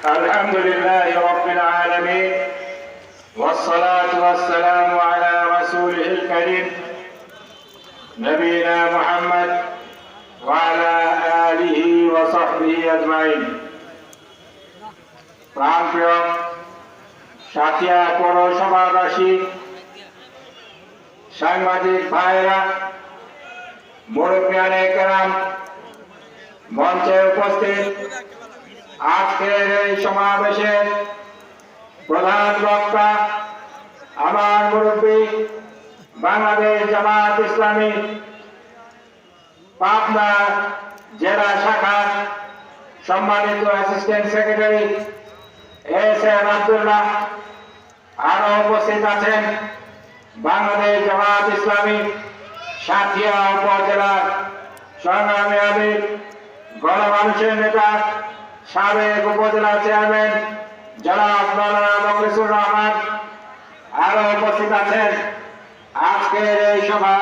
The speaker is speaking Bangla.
الحمد لله رب العالمين والصلاة والسلام على رسوله الكريم نبينا محمد وعلى آله وصحبه أجمعين প্রাণপ্রিয় সাথিয়া পৌরসভাবাসী সাংবাদিক ভাইরা মুরব্বিয়ানে কেরাম মঞ্চে উপস্থিত আজকের এই সমাবেশে প্রধান বক্তা আমার মুরব্বী বাংলাদেশ জামাত ইসলামী পাবনা জেলা শাখা সম্মানিত অ্যাসিস্ট্যান্ট সেক্রেটারি এস.এম. আব্দুল্লাহ, আরো উপস্থিত আছেন বাংলাদেশ জামাত ইসলামী সাথিয়া উপজেলার সংগ্রামী আমির গণমানুষের নেতা সাবেক উপজেলা চেয়ারম্যান জনাব মাওলানা মুখলিসুর রহমান, আরো উপস্থিত আছেন আজকের এই সভা